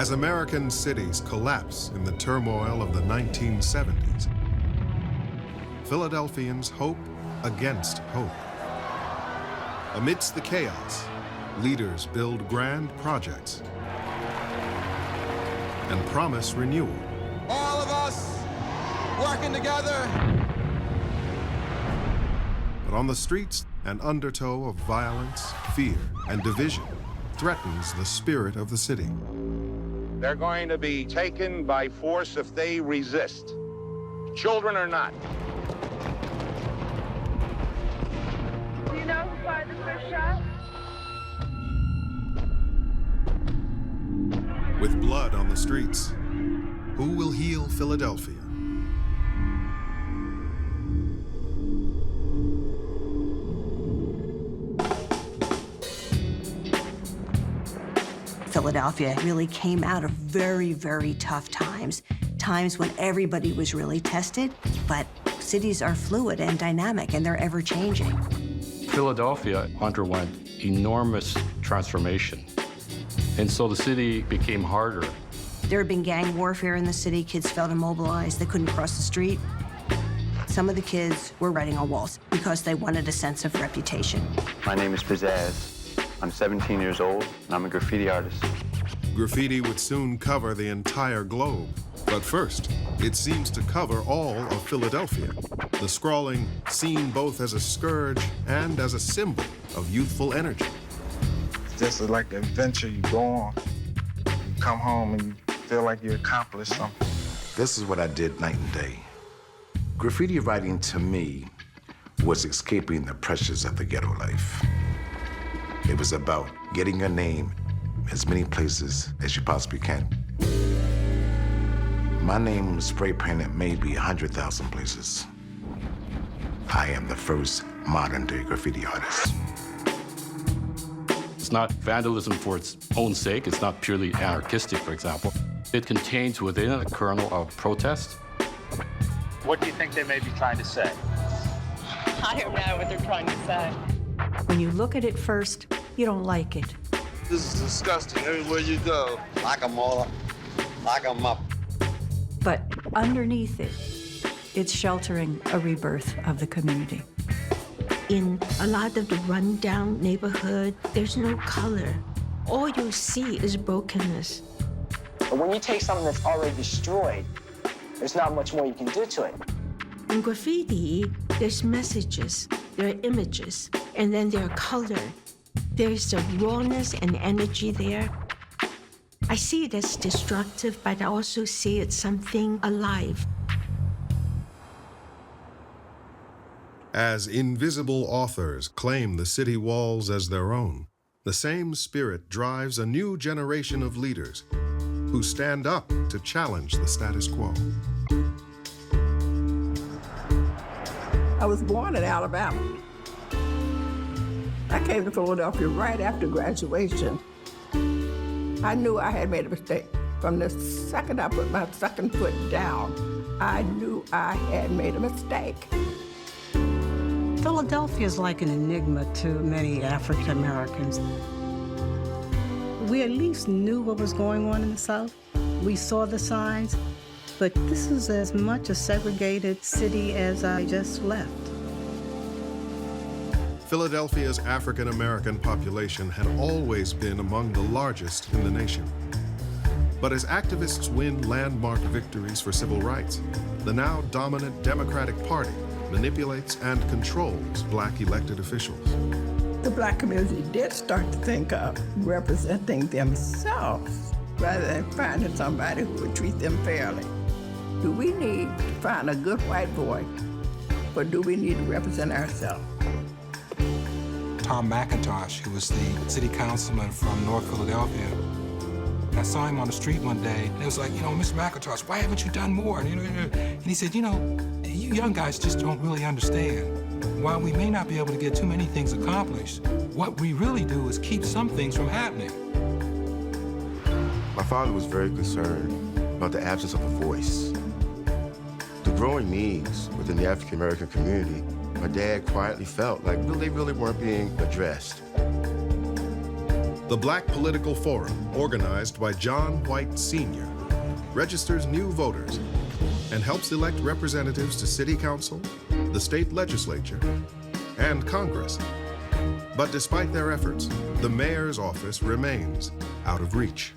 As American cities collapse in the turmoil of the 1970s, Philadelphians hope against hope. Amidst the chaos, leaders build grand projects and promise renewal. All of us working together. But on the streets, an undertow of violence, fear, and division threatens the spirit of the city. They're going to be taken by force if they resist, children or not. Do you know who fired the first shot? With blood on the streets, who will heal Philadelphia? Philadelphia really came out of very, very tough times, times when everybody was really tested, but cities are fluid and dynamic, and they're ever-changing. Philadelphia underwent enormous transformation, and so the city became harder. There had been gang warfare in the city. Kids felt immobilized. They couldn't cross the street. Some of the kids were writing on walls because they wanted a sense of reputation. My name is Pizzazz. I'm 17 years old, and I'm a graffiti artist. Graffiti would soon cover the entire globe. But first, it seems to cover all of Philadelphia. The scrawling seen both as a scourge and as a symbol of youthful energy. It's just like an adventure you go on. You come home and you feel like you accomplished something. This is what I did night and day. Graffiti writing to me was escaping the pressures of the ghetto life. It was about getting your name as many places as you possibly can. My name was spray painted maybe 100,000 places. I am the first modern-day graffiti artist. It's not vandalism for its own sake. It's not purely anarchistic, for example. It contains within it a kernel of protest. What do you think they may be trying to say? I don't know what they're trying to say. When you look at it first, you don't like it. This is disgusting everywhere you go. Lock them all up. Lock them up. But underneath it, it's sheltering a rebirth of the community. In a lot of the rundown neighborhood, there's no color. All you see is brokenness. But when you take something that's already destroyed, there's not much more you can do to it. In graffiti, there's messages, there are images, and then there are color. There's a rawness and energy there. I see it as destructive, but I also see it something alive. As invisible authors claim the city walls as their own, the same spirit drives a new generation of leaders who stand up to challenge the status quo. I was born in Alabama. I came to Philadelphia right after graduation. I knew I had made a mistake. From the second I put my second foot down, I knew I had made a mistake. Philadelphia is like an enigma to many African Americans. We at least knew what was going on in the South. We saw the signs, but this is as much a segregated city as I just left. Philadelphia's African American population had always been among the largest in the nation. But as activists win landmark victories for civil rights, the now dominant Democratic Party manipulates and controls Black elected officials. The Black community did start to think of representing themselves rather than finding somebody who would treat them fairly. Do we need to find a good white boy, or do we need to represent ourselves? Tom McIntosh, who was the city councilman from North Philadelphia. I saw him on the street one day, and it was like, Mr. McIntosh, why haven't you done more? And he said, you young guys just don't really understand. While we may not be able to get too many things accomplished, what we really do is keep some things from happening. My father was very concerned about the absence of a voice. The growing needs within the African American community, my dad quietly felt like they really weren't being addressed. The Black Political Forum, organized by John White Sr., registers new voters and helps elect representatives to city council, the state legislature, and Congress. But despite their efforts, the mayor's office remains out of reach.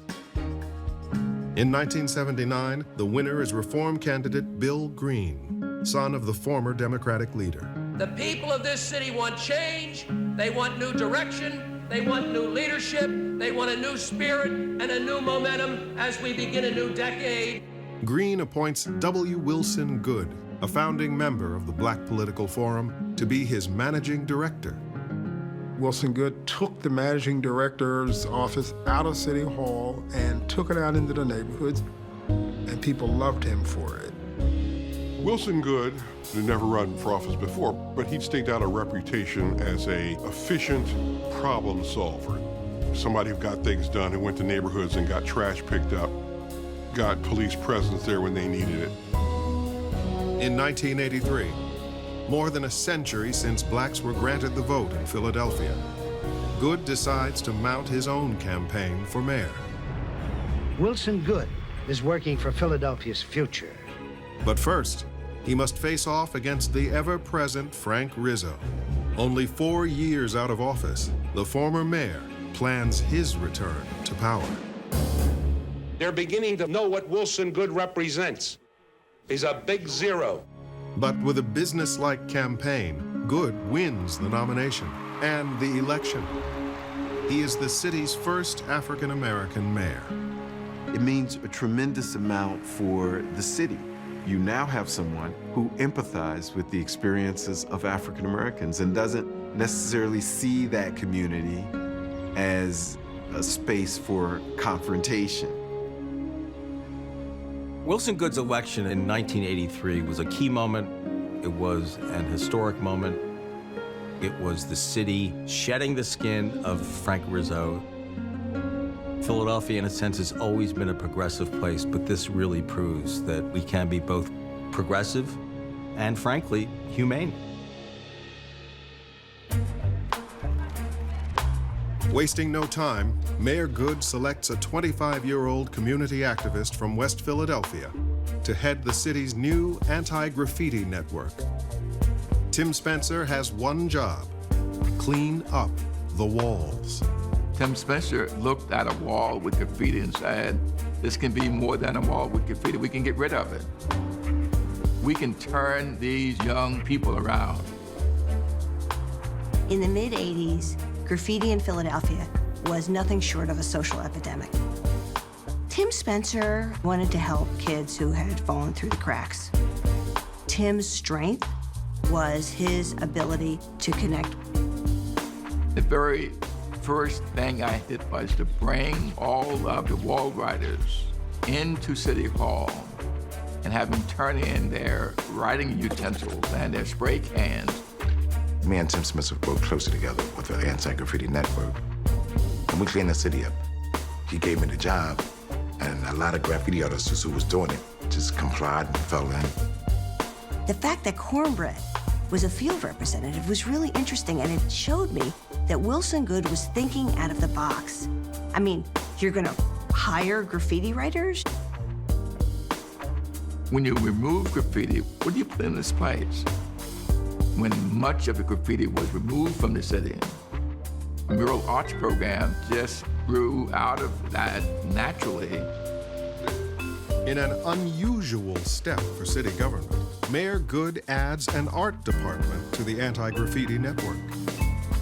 In 1979, the winner is Reform candidate Bill Green, son of the former Democratic leader. The people of this city want change, they want new direction, they want new leadership, they want a new spirit and a new momentum as we begin a new decade. Green appoints W. Wilson Goode, a founding member of the Black Political Forum, to be his managing director. Wilson Goode took the managing director's office out of City Hall and took it out into the neighborhoods, and people loved him for it. Wilson Goode had never run for office before, but he'd staked out a reputation as an efficient problem solver. Somebody who got things done, who went to neighborhoods and got trash picked up, got police presence there when they needed it. In 1983, more than a century since blacks were granted the vote in Philadelphia, Goode decides to mount his own campaign for mayor. Wilson Goode is working for Philadelphia's future. But first, he must face off against the ever-present Frank Rizzo. Only 4 years out of office, the former mayor plans his return to power. They're beginning to know what Wilson Goode represents. He's a big zero. But with a business-like campaign, Goode wins the nomination and the election. He is the city's first African-American mayor. It means a tremendous amount for the city. You now have someone who empathizes with the experiences of African Americans and doesn't necessarily see that community as a space for confrontation. Wilson Goode's election in 1983 was a key moment. It was an historic moment. It was the city shedding the skin of Frank Rizzo. Philadelphia, in a sense, has always been a progressive place, but this really proves that we can be both progressive and, frankly, humane. Wasting no time, Mayor Goode selects a 25-year-old community activist from West Philadelphia to head the city's new anti-graffiti network. Tim Spencer has one job: clean up the walls. Tim Spencer looked at a wall with graffiti and said, this can be more than a wall with graffiti. We can get rid of it. We can turn these young people around. In the mid-'80s, graffiti in Philadelphia was nothing short of a social epidemic. Tim Spencer wanted to help kids who had fallen through the cracks. Tim's strength was his ability to connect. The very first thing I did was to bring all of the wall riders into City Hall and have them turn in their writing utensils and their spray cans. Me and Tim Smith worked closely together with the anti-graffiti network, and we cleaned the city up. He gave me the job, and a lot of graffiti artists who was doing it just complied and fell in. The fact that Cornbread was a field representative was really interesting, and it showed me that Wilson Goode was thinking out of the box. I mean, you're gonna hire graffiti writers? When you remove graffiti, what do you put in its place? When much of the graffiti was removed from the city, the mural arts program just grew out of that naturally. In an unusual step for city government, Mayor Goode adds an art department to the anti-graffiti network.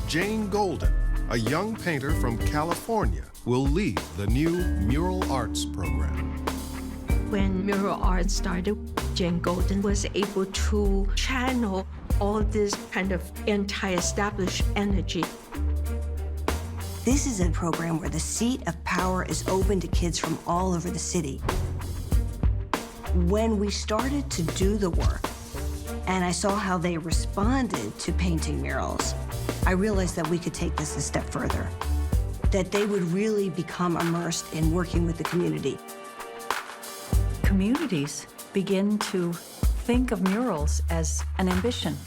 Jane Golden, a young painter from California, will lead the new mural arts program. When mural art started, Jane Golden was able to channel all this kind of anti-established energy. This is a program where the seat of power is open to kids from all over the city. When we started to do the work, and I saw how they responded to painting murals, I realized that we could take this a step further, that they would really become immersed in working with the community. Communities begin to think of murals as an ambition.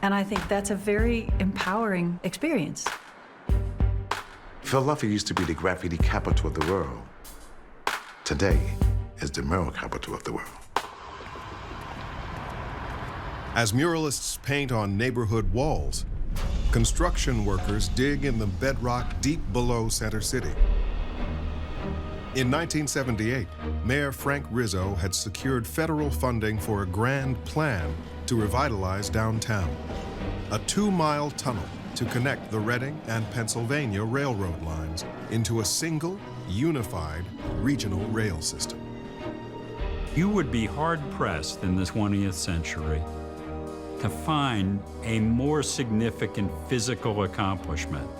And I think that's a very empowering experience. Philadelphia used to be the graffiti capital of the world. Today is the mural capital of the world. As muralists paint on neighborhood walls, construction workers dig in the bedrock deep below Center City. In 1978, Mayor Frank Rizzo had secured federal funding for a grand plan to revitalize downtown, a 2-mile tunnel to connect the Reading and Pennsylvania railroad lines into a single, unified, regional rail system. You would be hard-pressed in the 20th century to find a more significant physical accomplishment.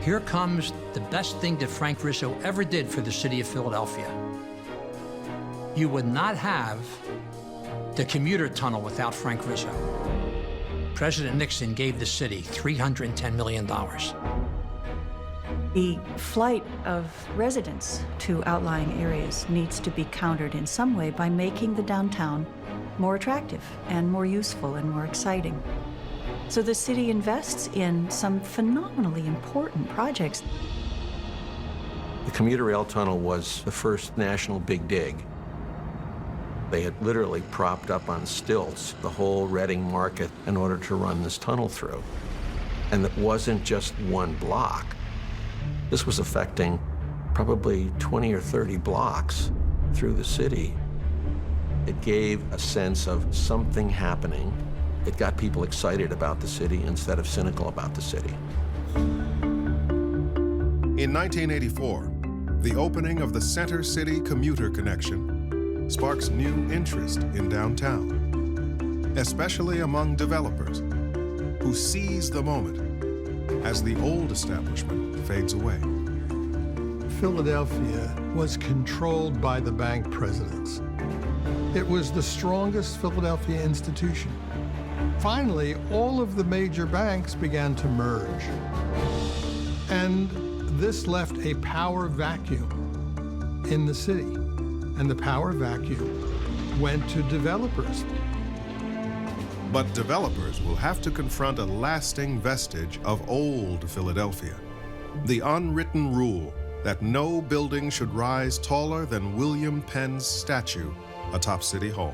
Here comes the best thing that Frank Rizzo ever did for the city of Philadelphia. You would not have the commuter tunnel without Frank Rizzo. President Nixon gave the city $310 million. The flight of residents to outlying areas needs to be countered in some way by making the downtown more attractive and more useful and more exciting. So the city invests in some phenomenally important projects. The commuter rail tunnel was the first national big dig. They had literally propped up on stilts the whole Reading market in order to run this tunnel through. And it wasn't just one block. This was affecting probably 20 or 30 blocks through the city. It gave a sense of something happening. It got people excited about the city instead of cynical about the city. In 1984, the opening of the Center City commuter connection sparks new interest in downtown, especially among developers who seize the moment as the old establishment fades away. Philadelphia was controlled by the bank presidents. It was the strongest Philadelphia institution. Finally, all of the major banks began to merge. And this left a power vacuum in the city. And the power vacuum went to developers. But developers will have to confront a lasting vestige of old Philadelphia, the unwritten rule that no building should rise taller than William Penn's statue atop City Hall.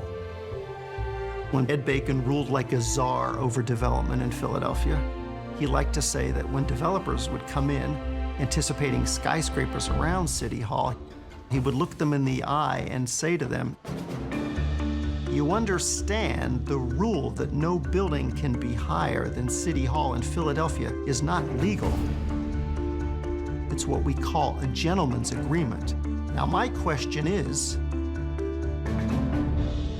When Ed Bacon ruled like a czar over development in Philadelphia, he liked to say that when developers would come in anticipating skyscrapers around City Hall, he would look them in the eye and say to them, "You understand the rule that no building can be higher than City Hall in Philadelphia is not legal. It's what we call a gentleman's agreement." Now, my question is,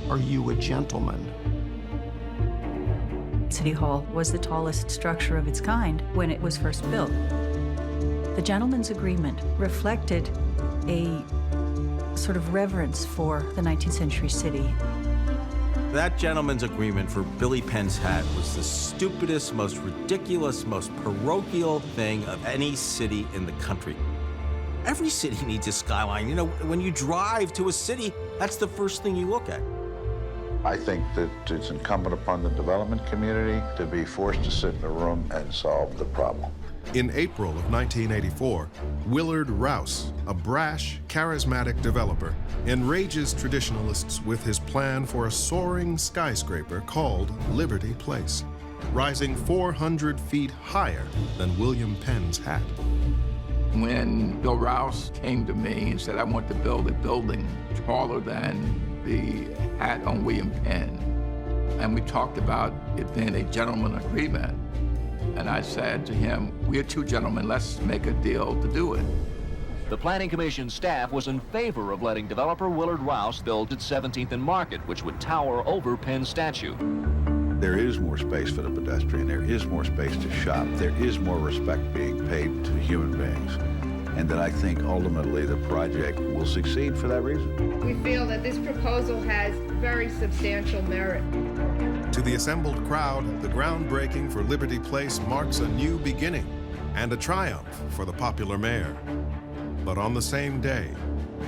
are you a gentleman? City Hall was the tallest structure of its kind when it was first built. The gentleman's agreement reflected a sort of reverence for the 19th century city. That gentleman's agreement for Billy Penn's hat was the stupidest, most ridiculous, most parochial thing of any city in the country. Every city needs a skyline. You know, when you drive to a city, that's the first thing you look at. I think that it's incumbent upon the development community to be forced to sit in a room and solve the problem. In April of 1984, Willard Rouse, a brash, charismatic developer, enrages traditionalists with his plan for a soaring skyscraper called Liberty Place, rising 400 feet higher than William Penn's hat. When Bill Rouse came to me and said, "I want to build a building taller than the hat on William Penn," and we talked about it being a gentleman's agreement, and I said to him, "We're two gentlemen, let's make a deal to do it." The Planning Commission staff was in favor of letting developer Willard Rouse build at 17th and Market, which would tower over Penn's statue. There is more space for the pedestrian. There is more space to shop. There is more respect being paid to human beings. And that I think ultimately the project will succeed for that reason. We feel that this proposal has very substantial merit. To the assembled crowd, the groundbreaking for Liberty Place marks a new beginning and a triumph for the popular mayor. But on the same day,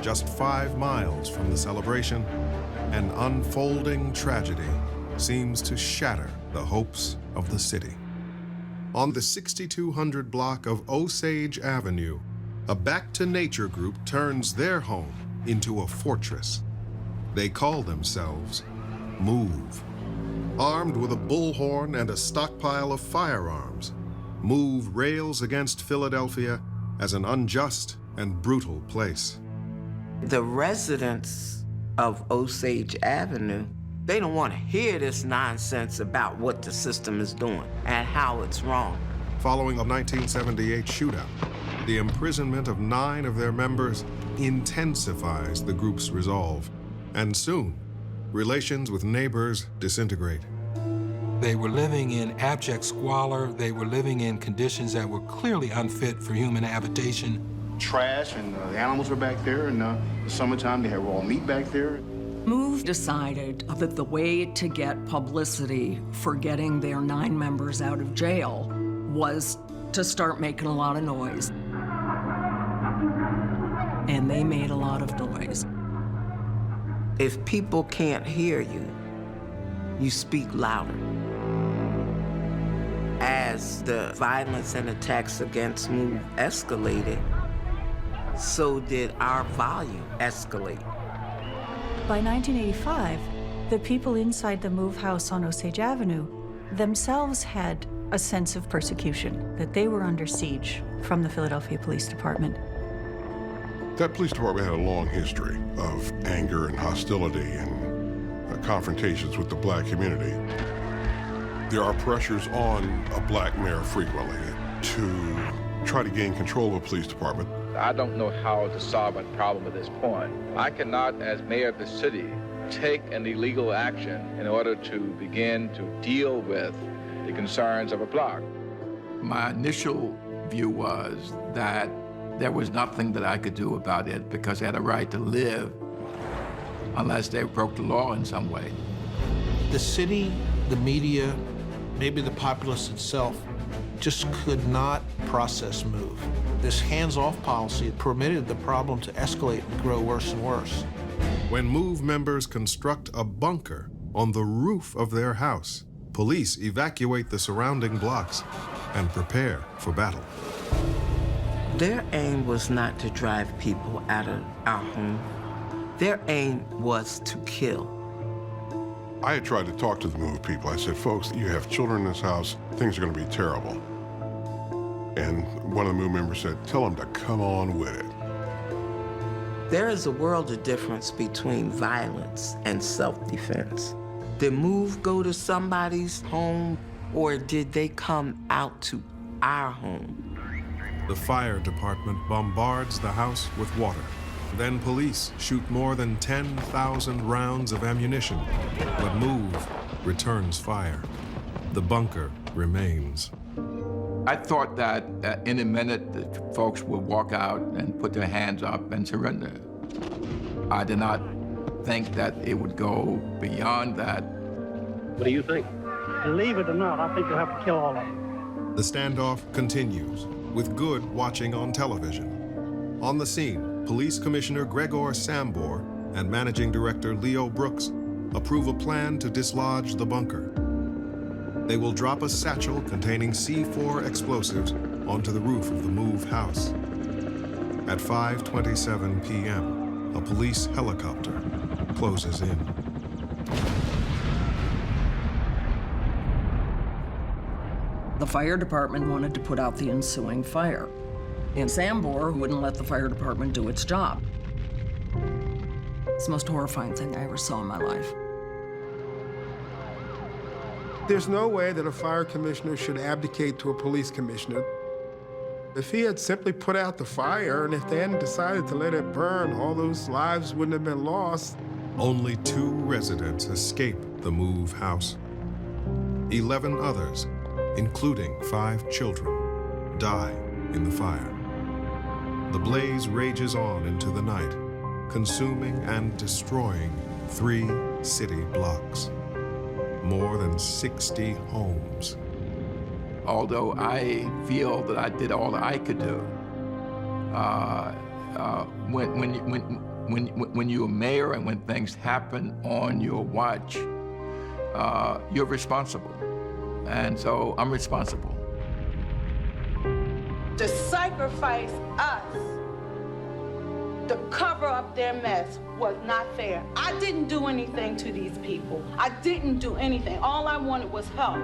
just 5 miles from the celebration, an unfolding tragedy seems to shatter the hopes of the city. On the 6200 block of Osage Avenue, a back-to-nature group turns their home into a fortress. They call themselves MOVE. Armed with a bullhorn and a stockpile of firearms, MOVE rails against Philadelphia as an unjust and brutal place. The residents of Osage Avenue, they don't want to hear this nonsense about what the system is doing and how it's wrong. Following a 1978 shootout, the imprisonment of 9 of their members intensifies the group's resolve, and soon, relations with neighbors disintegrate. They were living in abject squalor. They were living in conditions that were clearly unfit for human habitation. Trash, and the animals were back there. In the summertime, they had raw meat back there. MOVE decided that the way to get publicity for getting their 9 members out of jail was to start making a lot of noise. And they made a lot of noise. If people can't hear you, you speak louder. As the violence and attacks against MOVE escalated, so did our volume escalate. By 1985, the people inside the MOVE house on Osage Avenue themselves had a sense of persecution, that they were under siege from the Philadelphia Police Department. That police department had a long history of anger and hostility and confrontations with the black community. There are pressures on a black mayor frequently to try to gain control of a police department. I don't know how to solve a problem at this point. I cannot, as mayor of the city, take an illegal action in order to begin to deal with the concerns of a block. My initial view was that there was nothing that I could do about it because I had a right to live unless they broke the law in some way. The city, the media, maybe the populace itself just could not process MOVE. This hands-off policy permitted the problem to escalate and grow worse and worse. When MOVE members construct a bunker on the roof of their house, police evacuate the surrounding blocks and prepare for battle. Their aim was not to drive people out of our home. Their aim was to kill. I had tried to talk to the MOVE people. I said, folks, you have children in this house. Things are going to be terrible. And one of the MOVE members said, tell them to come on with it. There is a world of difference between violence and self-defense. Did MOVE go to somebody's home, or did they come out to our home? The fire department bombards the house with water. Then police shoot more than 10,000 rounds of ammunition, but MOVE returns fire. The bunker remains. I thought that in a minute, the folks would walk out and put their hands up and surrender. I did not think that it would go beyond that. What do you think? Believe it or not, I think you'll have to kill all of them. The standoff continues, with Good watching on television. On the scene, Police Commissioner Gregor Sambor and Managing Director Leo Brooks approve a plan to dislodge the bunker. They will drop a satchel containing C4 explosives onto the roof of the MOVE house. At 5:27 p.m., a police helicopter closes in. The fire department wanted to put out the ensuing fire, and Sambor wouldn't let the fire department do its job. It's the most horrifying thing I ever saw in my life. There's no way that a fire commissioner should abdicate to a police commissioner. If he had simply put out the fire, and if they hadn't decided to let it burn, all those lives wouldn't have been lost. Only 2 residents escape the MOVE house. 11 others, including 5 children, die in the fire. The blaze rages on into the night, consuming and destroying 3 city blocks. More than 60 homes. Although I feel that I did all that I could do, when you're a mayor and when things happen on your watch, you're responsible. And so I'm responsible. to sacrifice us to cover up their mess was not fair. I didn't do anything to these people. I didn't do anything. All I wanted was help.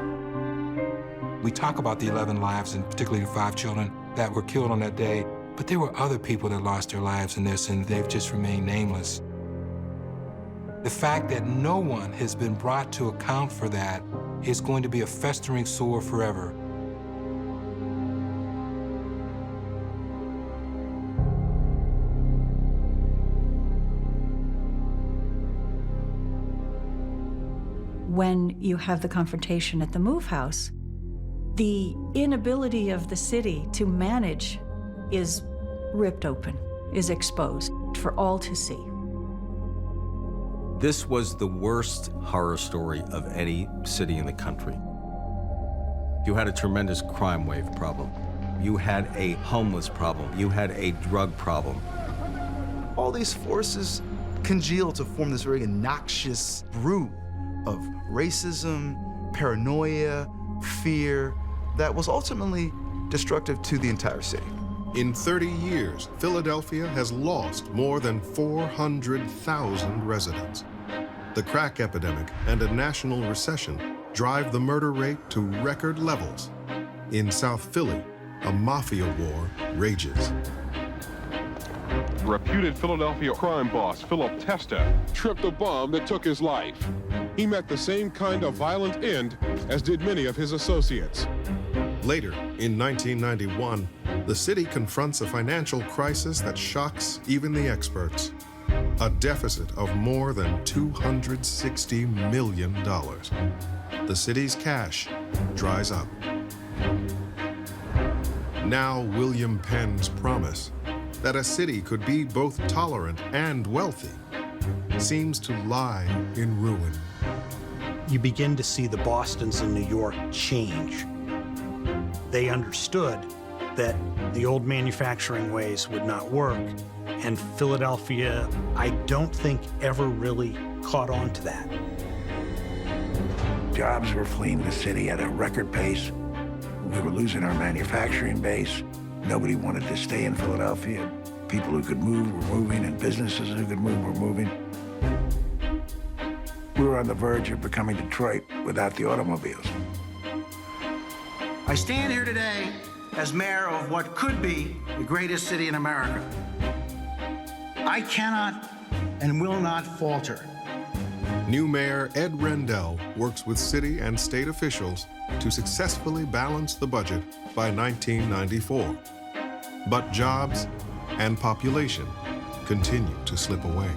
We talk about the 11 lives, and particularly the 5 children that were killed on that day, but there were other people that lost their lives in this, and they've just remained nameless. The fact that no one has been brought to account for that is going to be a festering sore forever. When you have the confrontation at the move house, the inability of the city to manage is ripped open, is exposed for all to see. This was the worst horror story of any city in the country. You had a tremendous crime wave problem. You had a homeless problem. You had a drug problem. All these forces congeal to form this very noxious brew of racism, paranoia, fear, that was ultimately destructive to the entire city. In 30 years, Philadelphia has lost more than 400,000 residents. The crack epidemic and a national recession drive the murder rate to record levels. In South Philly, a mafia war rages. Reputed Philadelphia crime boss Philip Testa tripped a bomb that took his life. He met the same kind of violent end as did many of his associates. Later, in 1991, the city confronts a financial crisis that shocks even the experts. A deficit of more than $260 million. The city's cash dries up. Now, William Penn's promise that a city could be both tolerant and wealthy seems to lie in ruin. You begin to see the Bostons and New York change. They understood that the old manufacturing ways would not work, and Philadelphia, I don't think, ever really caught on to that. Jobs were fleeing the city at a record pace. We were losing our manufacturing base. Nobody wanted to stay in Philadelphia. People who could move were moving, and businesses who could move were moving. We were on the verge of becoming Detroit without the automobiles. I stand here today as mayor of what could be the greatest city in America. I cannot and will not falter. New Mayor Ed Rendell works with city and state officials to successfully balance the budget by 1994. But jobs and population continue to slip away.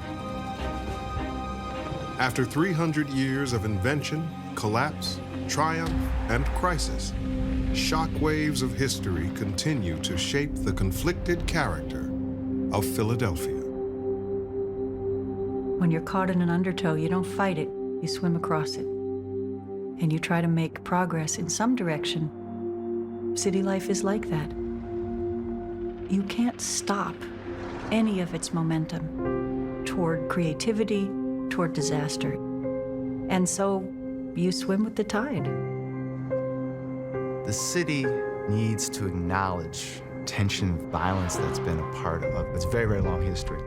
After 300 years of invention, collapse, triumph, and crisis, shock waves of history continue to shape the conflicted character of Philadelphia. When you're caught in an undertow, you don't fight it, you swim across it. And you try to make progress in some direction. City life is like that. You can't stop any of its momentum toward creativity, toward disaster. And so you swim with the tide. The city needs to acknowledge tension and violence that's been a part of its very, very long history.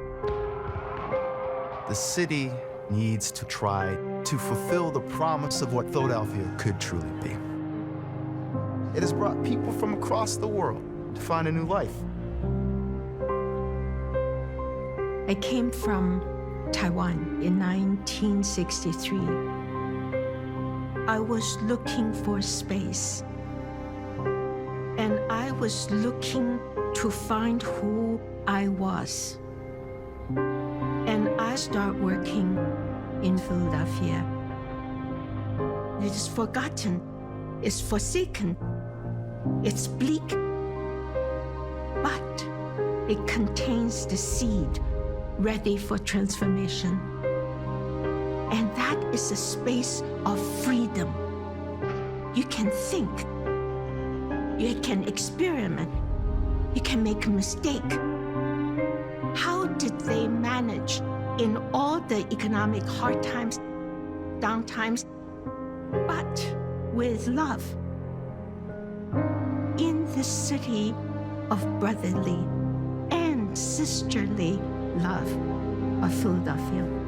The city needs to try to fulfill the promise of what Philadelphia could truly be. It has brought people from across the world to find a new life. I came from Taiwan in 1963. I was looking for space. And I was looking to find who I was. And I started working in Philadelphia. It is forgotten, it's forsaken, it's bleak, but it contains the seed ready for transformation. And that is a space of freedom. You can think, you can experiment, you can make a mistake. How did they manage in all the economic hard times, down times, but with love? In this city, of brotherly and sisterly love of Philadelphia.